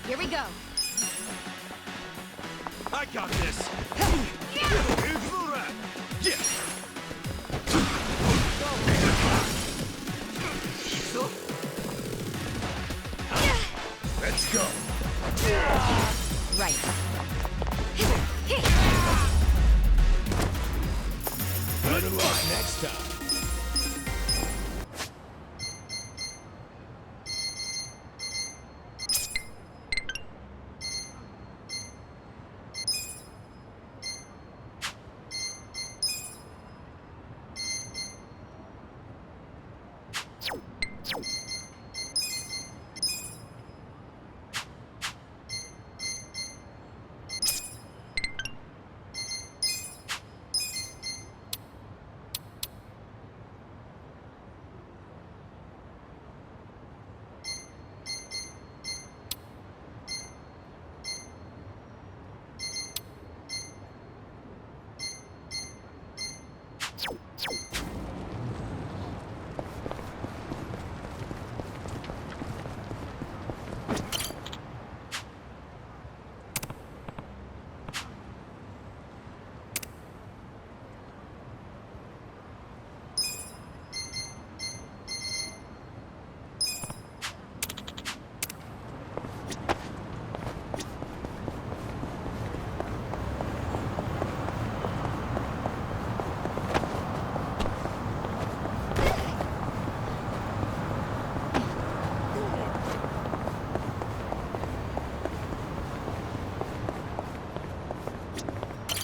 Here we go. I got this. Let's go. Right. Good luck next time.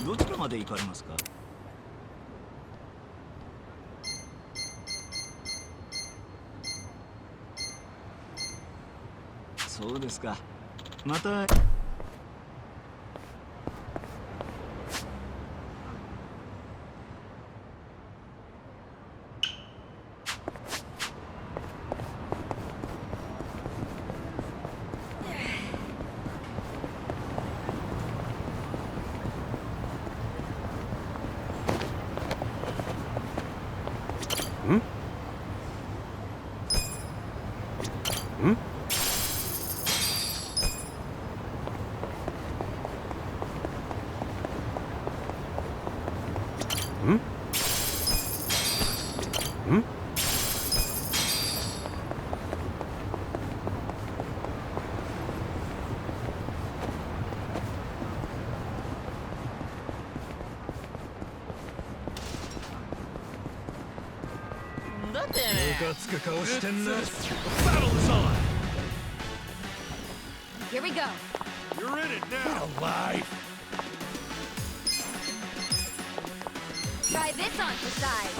どちらまで行かれますか？そうですか。また。Here we go. You're in it now. Alive. Try this on for size.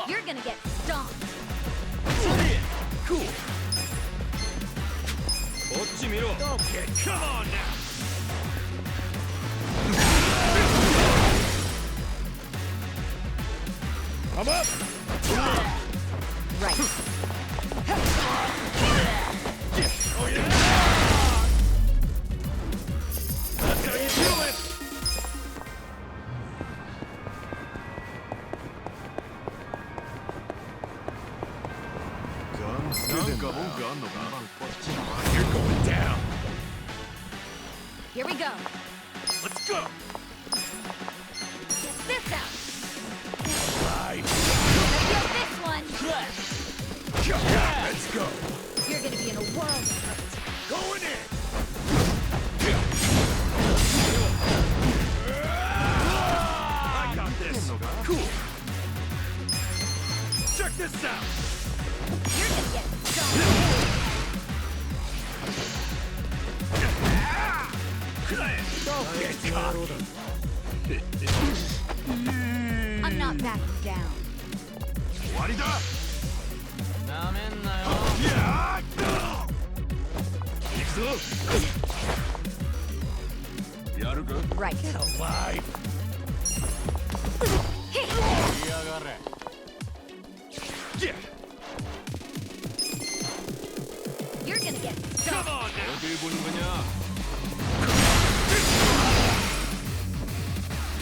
You're gonna get stomped. Cool. Okay, come on now. I'm up. Right. Oh yeah. That's how you do it. You're going down. Here we go. Let's go. Get this out. Alive. Let's get this one. Let's go. You're gonna be in a world of hurt. Going in. I got this. Cool. Check this out. You're gonna get stomped. Get cocky. I'm not backing down. 終わりだ。なめんなよ。いやー。行くぞ。やるか。Right. Get alive. やがれ。Yeah. You're gonna get Come stomped. on now. Oke, bunuhnya.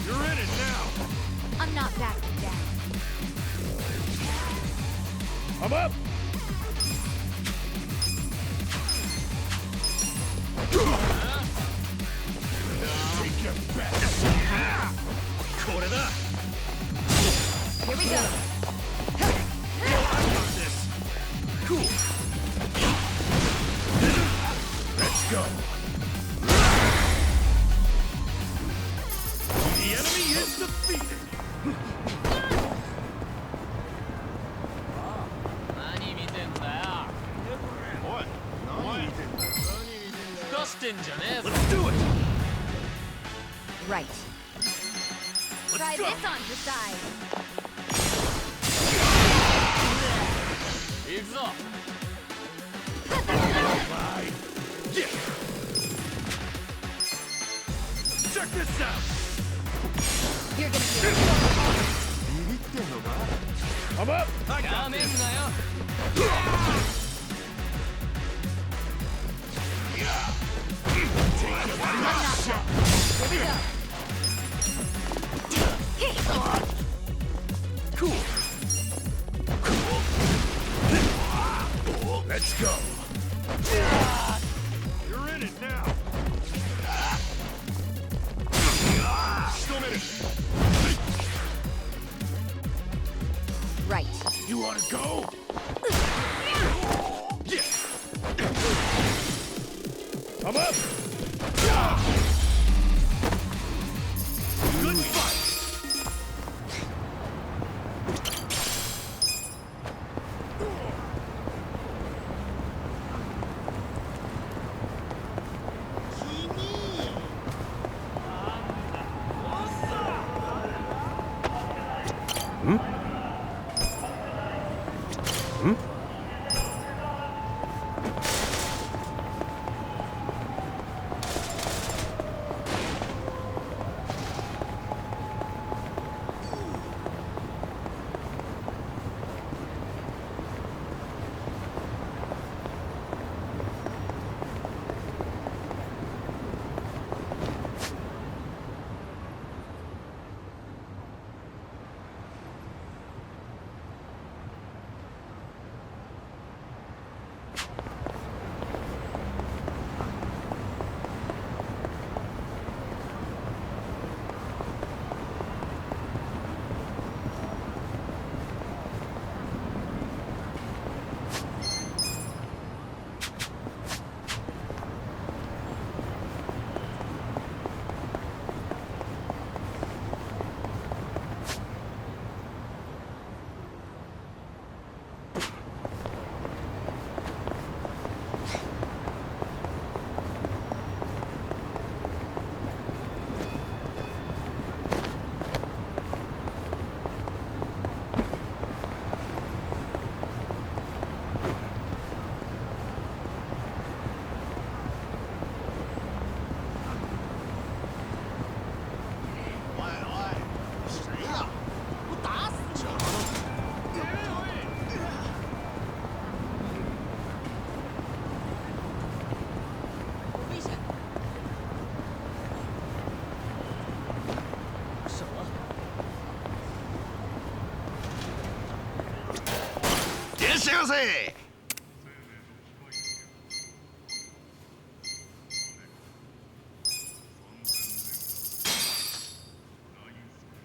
You're in it now. I'm not backing down. I'm up. Take your back. これだ Here we go. this. Cool. Let's go. The enemy is defeated. 何見てんだよ。おい、何見てんだよ。ふかしてんじゃねえぞ。 Let's do it. Right. Try Let's go. this on the side. 行くぞ。 Bye. Yeah. Check this out. You're gonna be. ビビってんのか Come up. I や got めん this. なよ。 Take your I'm back. not that. Here we go. Cool. Let's go. You're in it now. Right. You want to go? Yeah. Come up. Good fight.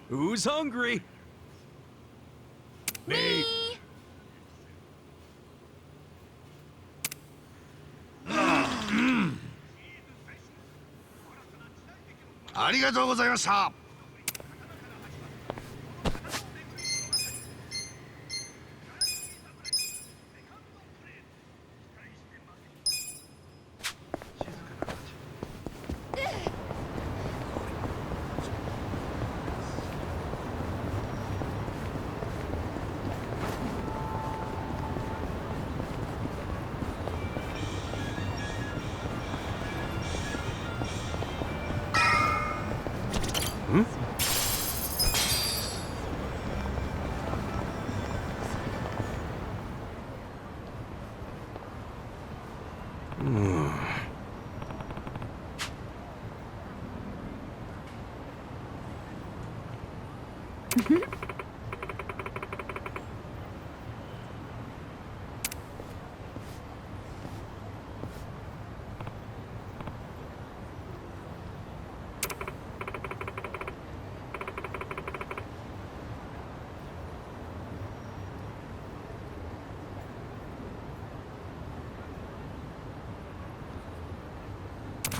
Who's hungry? Me. ありがとうございました。ん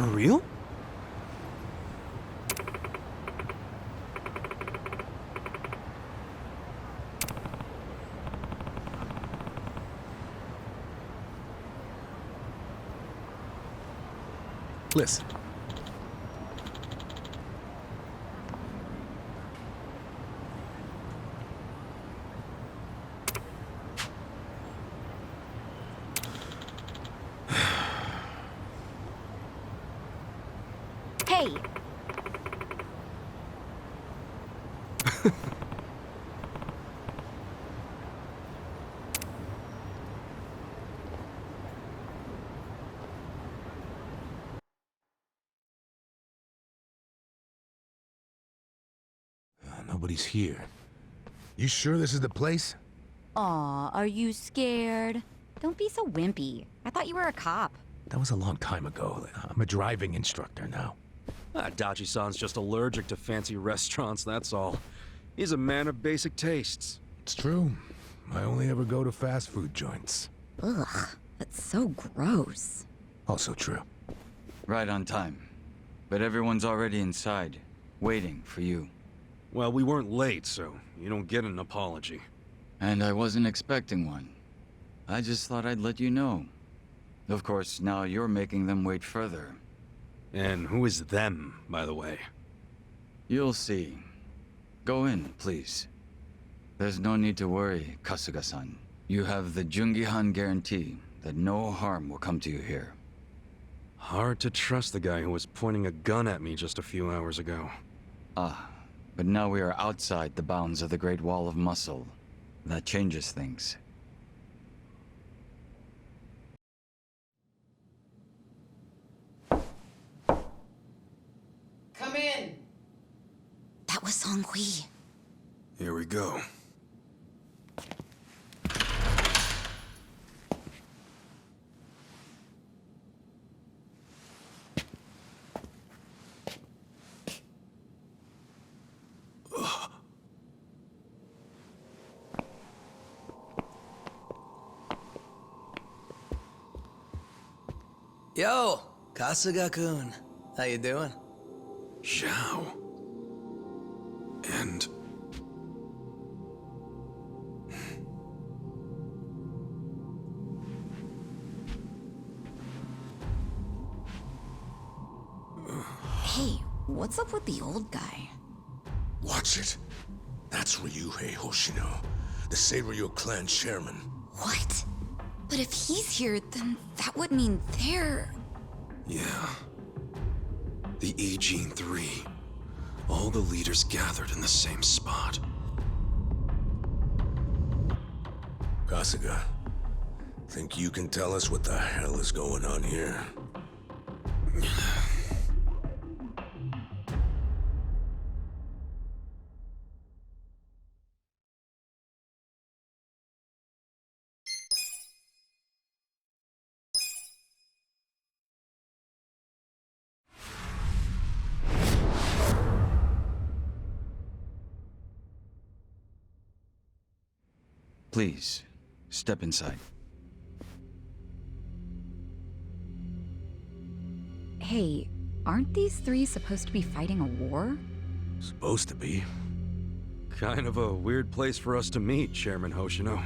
For real? Listen. Hey, Nobody's here. You sure this is the place? Aw, are you scared? Don't be so wimpy. I thought you were a cop. That was a long time ago. I'm a driving instructor now. Dachi-san's just allergic to fancy restaurants, that's all. He's a man of basic tastes. It's true. I only ever go to fast food joints. Ugh, that's so gross. Also true. Right on time. But everyone's already inside, waiting for you. Well, we weren't late, so you don't get an apology. And I wasn't expecting one. I just thought I'd let you know. Of course, now you're making them wait further. And who is them, by the way? You'll see. Go in, please. There's no need to worry, Kasuga-san. You have the Jungihan guarantee that no harm will come to you here. Hard to trust the guy who was pointing a gun at me just a few hours ago. Ah, but now we are outside the bounds of the Great Wall of Muscle. That changes things. Come in! That was Song-Hui. Here we go. Yo, Kasuga-kun. How you doing? Zhao. And... Hey, what's up with the old guy? Watch it. That's Ryuhei Hoshino, the Seiryu clan chairman. What? But if he's here, then that would mean they're... Yeah. The Agene 3. All the leaders gathered in the same spot. Kasuga, think you can tell us what the hell is going on here? Please, step inside. Hey, aren't these three supposed to be fighting a war? Supposed to be. kind of a weird place for us to meet, Chairman Hoshino.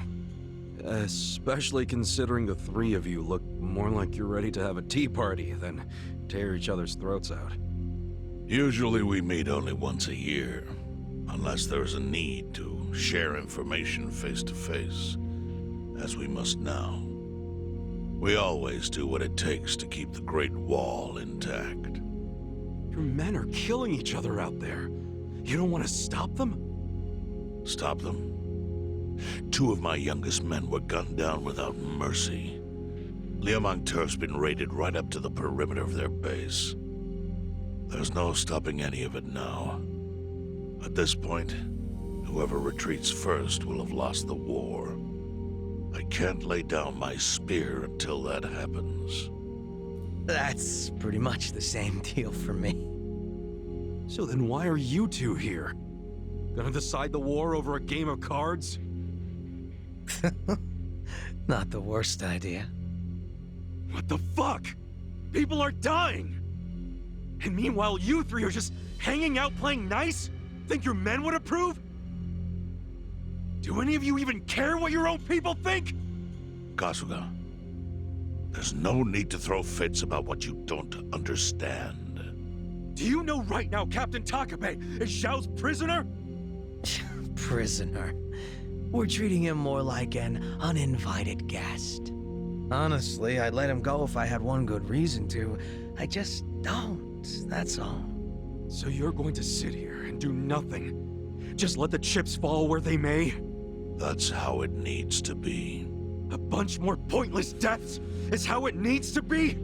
Especially considering the three of you look more like you're ready to have a tea party than tear each other's throats out. Usually we meet only once a year, unless there's a need to share information face to face, as we must now. We always do what it takes to keep the Great Wall intact. Your men are killing each other out there. You don't want to stop them? Stop them? 2 of my youngest men were gunned down without mercy. Liamang Turf's been raided right up to the perimeter of their base. There's no stopping any of it now. At this point, whoever retreats first will have lost the war. I can't lay down my spear until that happens. That's pretty much the same deal for me. So then why are you two here? Gonna decide the war over a game of cards? Not the worst idea. What the fuck? People are dying! And meanwhile, you three are just hanging out playing nice? Think your men would approve? Do any of you even care what your own people think? Kasuga, there's no need to throw fits about what you don't understand. Do you know right now Captain Takabe is Xiao's prisoner? Prisoner. We're treating him more like an uninvited guest. Honestly, I'd let him go if I had one good reason to. I just don't, that's all. So you're going to sit here and do nothing? Just let the chips fall where they may? That's how it needs to be. A bunch more pointless deaths is how it needs to be?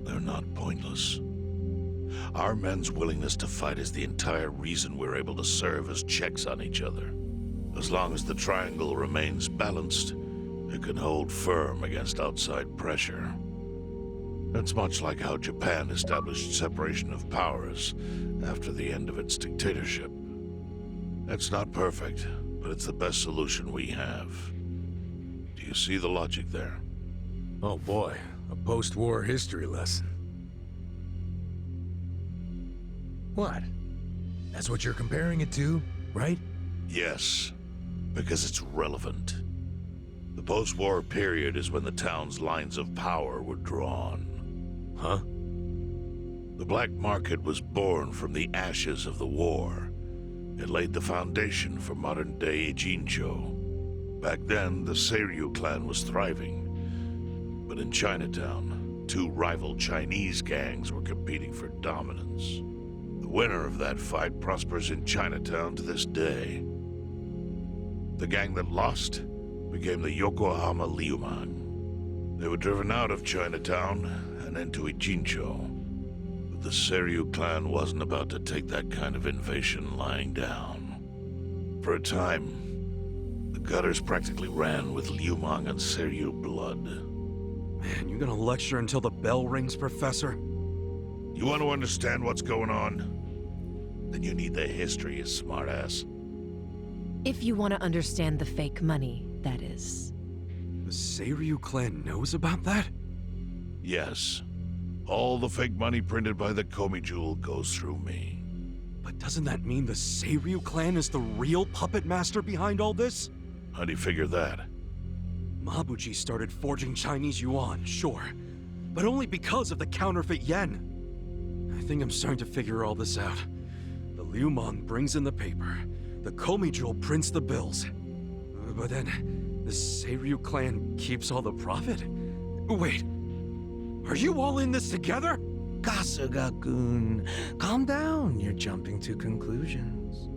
They're not pointless. Our men's willingness to fight is the entire reason we're able to serve as checks on each other. As long as the triangle remains balanced, it can hold firm against outside pressure. It's much like how Japan established separation of powers after the end of its dictatorship. It's not perfect, but it's the best solution we have. Do you see the logic there? Oh boy, a post-war history lesson. What? That's what you're comparing it to, right? Yes, because it's relevant. The post-war period is when the town's lines of power were drawn. Huh? The black market was born from the ashes of the war. It laid the foundation for modern-day Ijincho. Back then, the Seiryu clan was thriving. But in Chinatown, two rival Chinese gangs were competing for dominance. The winner of that fight prospers in Chinatown to this day. The gang that lost became the Yokohama Liumang. They were driven out of Chinatown and into Ijincho. But the Seiryu clan wasn't about to take that kind of invasion lying down. For a time, the gutters practically ran with Liumang and Seiryu blood. Man, you gonna lecture until the bell rings, Professor? You want to understand what's going on? Then you need the history, you smartass. If you want to understand the fake money, that is. The Seiryu clan knows about that? Yes. All the fake money printed by the Komi Jewel goes through me. But doesn't that mean the Seiryu clan is the real puppet master behind all this? How do you figure that? Mabuchi started forging Chinese yuan, sure. But only because of the counterfeit yen. I think I'm starting to figure all this out. The Liumang brings in the paper. The Komi Jewel prints the bills. But then, the Seiryu clan keeps all the profit? Wait, are you all in this together? Kasuga-kun, calm down. You're jumping to conclusions.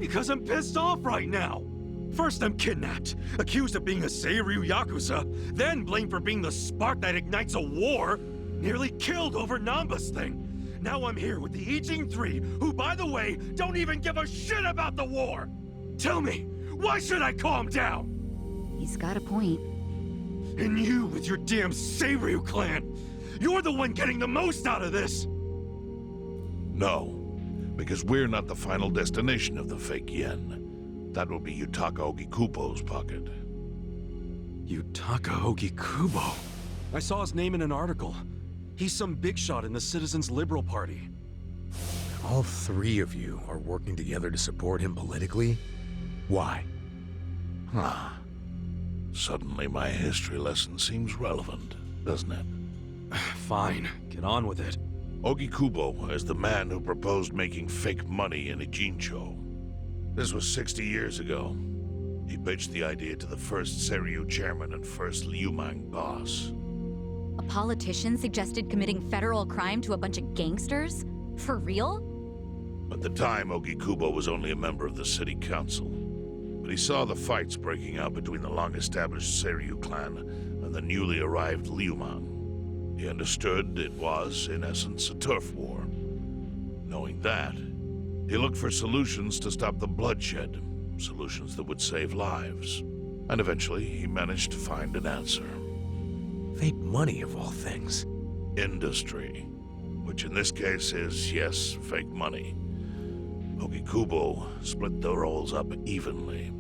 Because I'm pissed off right now. First I'm kidnapped, accused of being a Seiryu Yakuza, then blamed for being the spark that ignites a war, nearly killed over Namba's thing. Now I'm here with the Ijin 3, who, by the way, don't even give a shit about the war! Tell me, why should I calm down? He's got a point. And you with your damn Seiryu clan! You're the one getting the most out of this! No, because we're not the final destination of the fake yen. That will be Yutaka Ogikubo's pocket. Yutaka Ogikubo? I saw his name in an article. He's some big shot in the Citizens Liberal Party. All three of you are working together to support him politically? Why? Huh. Suddenly my history lesson seems relevant, doesn't it? Fine, get on with it. Ogikubo is the man who proposed making fake money in Ijincho. This was 60 years ago. He pitched the idea to the first Seiryu chairman and first Liumang boss. A politician suggested committing federal crime to a bunch of gangsters? For real? At the time, Ogikubo was only a member of the city council. But he saw the fights breaking out between the long-established Seiryu clan and the newly arrived Liumang. He understood it was, in essence, a turf war. Knowing that, he looked for solutions to stop the bloodshed, solutions that would save lives. And eventually, he managed to find an answer. Fake money, of all things. Industry. Which in this case is, yes, fake money. Ogikubo split the roles up evenly.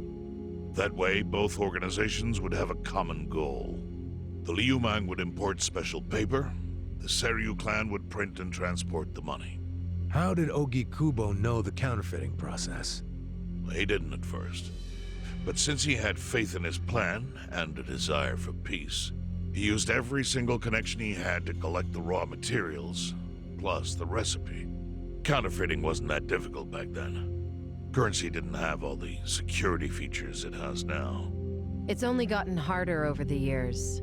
That way, both organizations would have a common goal. The Liumang would import special paper, The Seiryu clan would print and transport the money. How did Ogikubo know the counterfeiting process? He didn't at first. But since he had faith in his plan and a desire for peace, he used every single connection he had to collect the raw materials, plus the recipe. Counterfeiting wasn't that difficult back then. Currency didn't have all the security features it has now. It's only gotten harder over the years.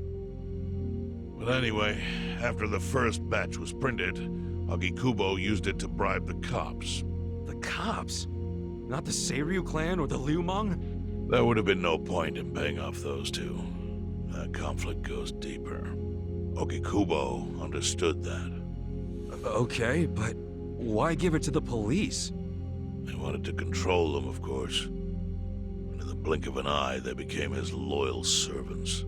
But anyway, after the first batch was printed, Ogikubo used it to bribe the cops. The cops? Not the Seiryu clan or the Liumang? There would have been no point in paying off those two. That conflict goes deeper. Ogikubo understood that. Okay, but why give it to the police? They wanted to control them, of course. And in the blink of an eye, they became his loyal servants.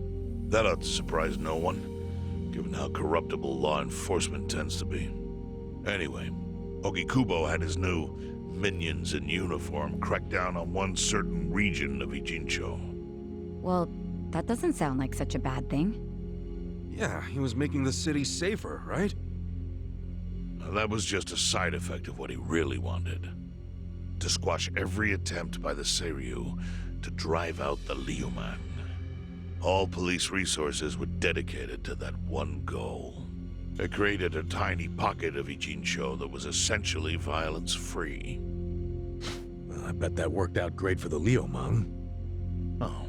That ought to surprise no one, given how corruptible law enforcement tends to be. Anyway, Ogikubo had his new minions in uniform crack down on one certain region of Ijincho. Well, that doesn't sound like such a bad thing. Yeah, he was making the city safer, right? Now, that was just a side effect of what he really wanted. To squash every attempt by the Seiryu to drive out the Liumang. All police resources were dedicated to that one goal. It created a tiny pocket of Ijincho that was essentially violence-free. Well, I bet that worked out great for the Liumang. Oh,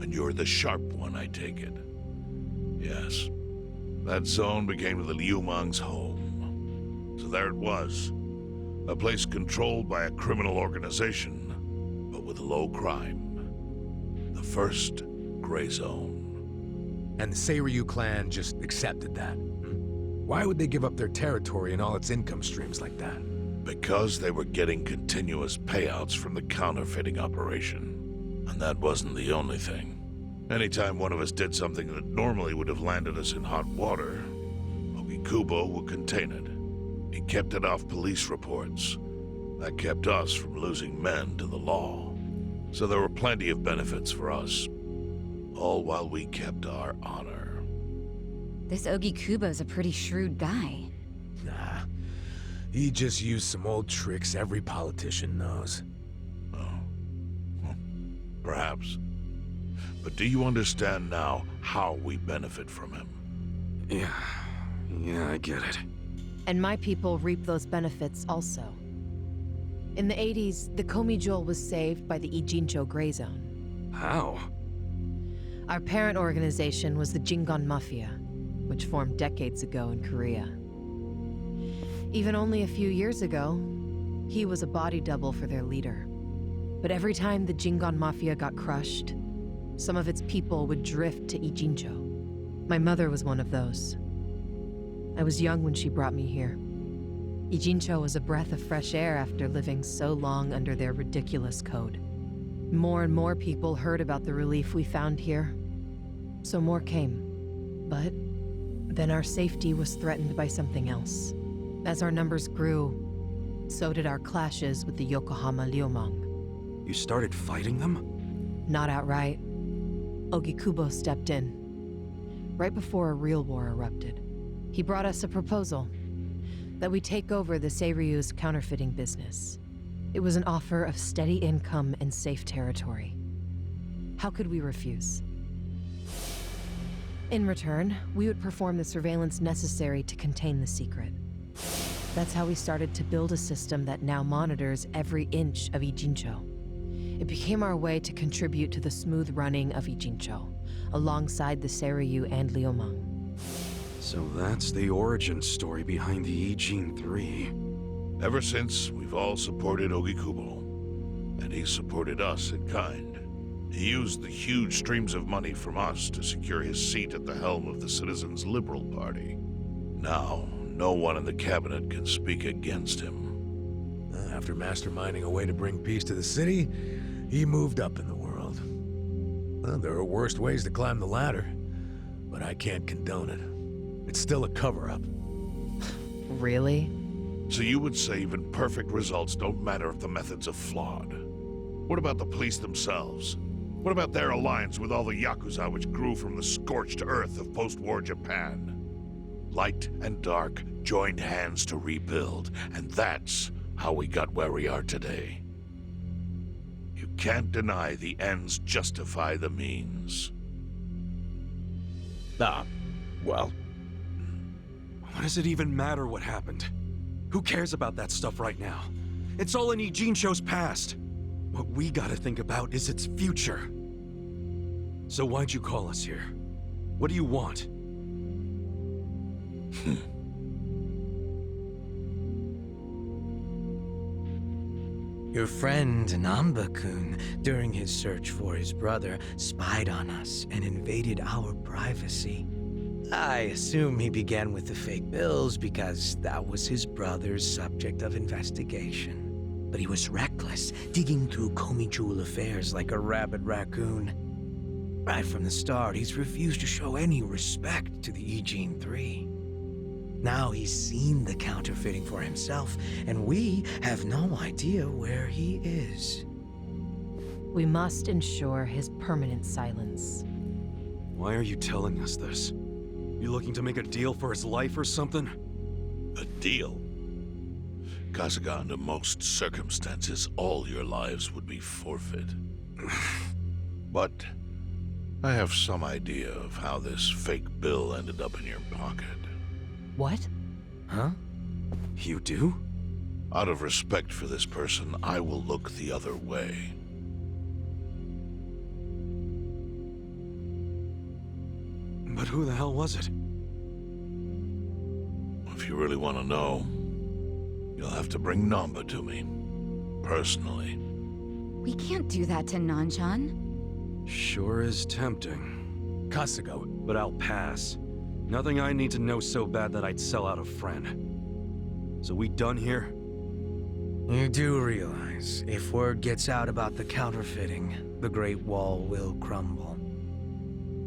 and you're the sharp one, I take it. Yes. That zone became the Liumang's home. So there it was. A place controlled by a criminal organization, but with low crime. The first gray zone. And the Seiryu clan just accepted that. Why would they give up their territory and all its income streams like that? Because they were getting continuous payouts from the counterfeiting operation. And that wasn't the only thing. Anytime one of us did something that normally would have landed us in hot water, Ogikubo would contain it. He kept it off police reports. That kept us from losing men to the law. So there were plenty of benefits for us. All while we kept our honor. This Ogikubo's a pretty shrewd guy. Nah, he just used some old tricks every politician knows. Oh. Well, perhaps. But do you understand now how we benefit from him? Yeah, I get it. And my people reap those benefits also. In the 80s, the Komijol was saved by the Ijincho Gray Zone. How? Our parent organization was the Jingon Mafia, which formed decades ago in Korea. Even only a few years ago, he was a body double for their leader. But every time the Jingon Mafia got crushed, some of its people would drift to Ijincho. My mother was one of those. I was young when she brought me here. Ijincho was a breath of fresh air after living so long under their ridiculous code. More and more people heard about the relief we found here, so more came. But then our safety was threatened by something else. As our numbers grew, so did our clashes with the Yokohama Liumang. You started fighting them? Not outright. Ogikubo stepped in. Right before a real war erupted. He brought us a proposal. That we take over the Seiryu's counterfeiting business. It was an offer of steady income and safe territory. How could we refuse? In return, we would perform the surveillance necessary to contain the secret. That's how we started to build a system that now monitors every inch of Ijincho. It became our way to contribute to the smooth running of Ijincho, alongside the Seiryu and Liumang. So that's the origin story behind the Ijin 3. Ever since, we've all supported Ogikubo. And he supported us in kind. He used the huge streams of money from us to secure his seat at the helm of the Citizens' Liberal Party. Now, no one in the cabinet can speak against him. After masterminding a way to bring peace to the city, he moved up in the world. Well, there are worse ways to climb the ladder, but I can't condone it. It's still a cover-up. Really? So you would say even perfect results don't matter if the methods are flawed? What about the police themselves? What about their alliance with all the Yakuza which grew from the scorched earth of post-war Japan? Light and dark joined hands to rebuild, and that's how we got where we are today. You can't deny the ends justify the means. Well... What does it even matter what happened? Who cares about that stuff right now? It's all in Ijincho's past. What we gotta think about is its future. So why'd you call us here? What do you want? Your friend Namba-kun, during his search for his brother, spied on us and invaded our privacy. I assume he began with the fake bills because that was his brother's subject of investigation. But he was reckless, digging through Komijul affairs like a rabid raccoon. Right from the start, he's refused to show any respect to the Ijin 3. Now he's seen the counterfeiting for himself, and we have no idea where he is. We must ensure his permanent silence. Why are you telling us this? You looking to make a deal for his life or something? A deal? Kasuga, under most circumstances, all your lives would be forfeit. But I have some idea of how this fake bill ended up in your pocket. What? Huh? You do? Out of respect for this person, I will look the other way. But who the hell was it? If you really want to know, you'll have to bring Namba to me. Personally. We can't do that to Nanchan. Sure is tempting. Kasugą. But I'll pass. Nothing I need to know so bad that I'd sell out a friend. So we done here? You do realize, if word gets out about the counterfeiting, the Great Wall will crumble.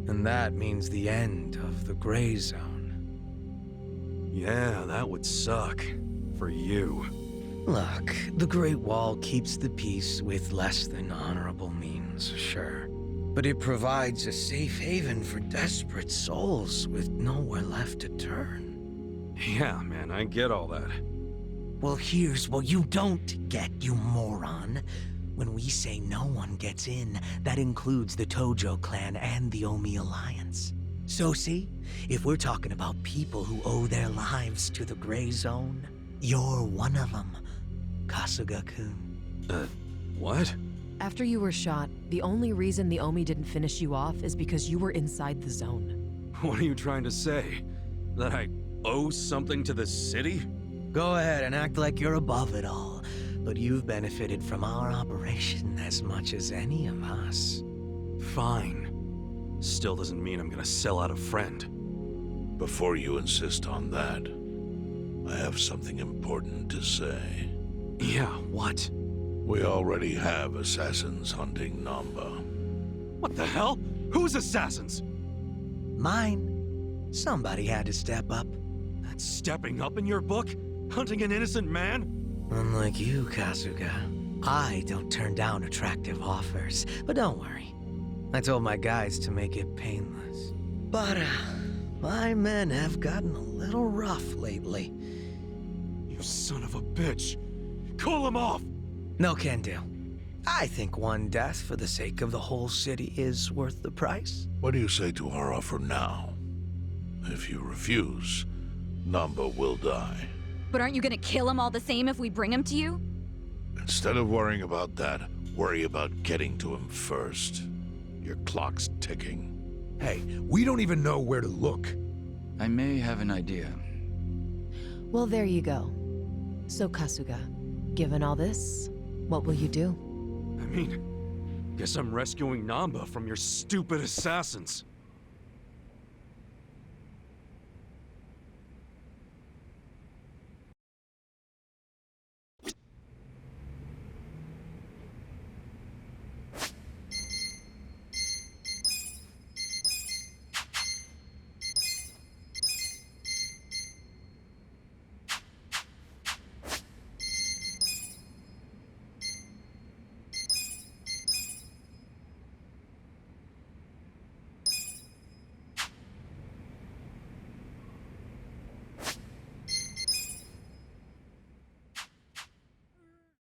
And that means the end of the Gray Zone. Yeah, that would suck. For you. Look, the Great Wall keeps the peace with less than honorable means, sure. But it provides a safe haven for desperate souls with nowhere left to turn. Yeah, man, I get all that. Well, here's what you don't get, you moron. When we say no one gets in, that includes the Tojo clan and the Omi Alliance. So see, if we're talking about people who owe their lives to the Gray Zone, you're one of them, Kasuga-kun. What? After you were shot, the only reason the Omi didn't finish you off is because you were inside the zone. What are you trying to say? That I owe something to the city? Go ahead and act like you're above it all, but you've benefited from our operation as much as any of us. Fine. Still doesn't mean I'm gonna sell out a friend. Before you insist on that, I have something important to say. Yeah, what? We already have assassins hunting Namba. What the hell? Who's assassins? Mine. Somebody had to step up. That's stepping up in your book? Hunting an innocent man? Unlike you, Kasuga, I don't turn down attractive offers. But don't worry. I told my guys to make it painless. But, my men have gotten a little rough lately. You son of a bitch! Call him off! No can do. I think one death for the sake of the whole city is worth the price. What do you say to our offer now? If you refuse, Namba will die. But aren't you gonna kill him all the same if we bring him to you? Instead of worrying about that, worry about getting to him first. Your clock's ticking. Hey, we don't even know where to look. I may have an idea. Well, there you go. So, Kasuga, given all this, what will you do? I mean, guess I'm rescuing Namba from your stupid assassins.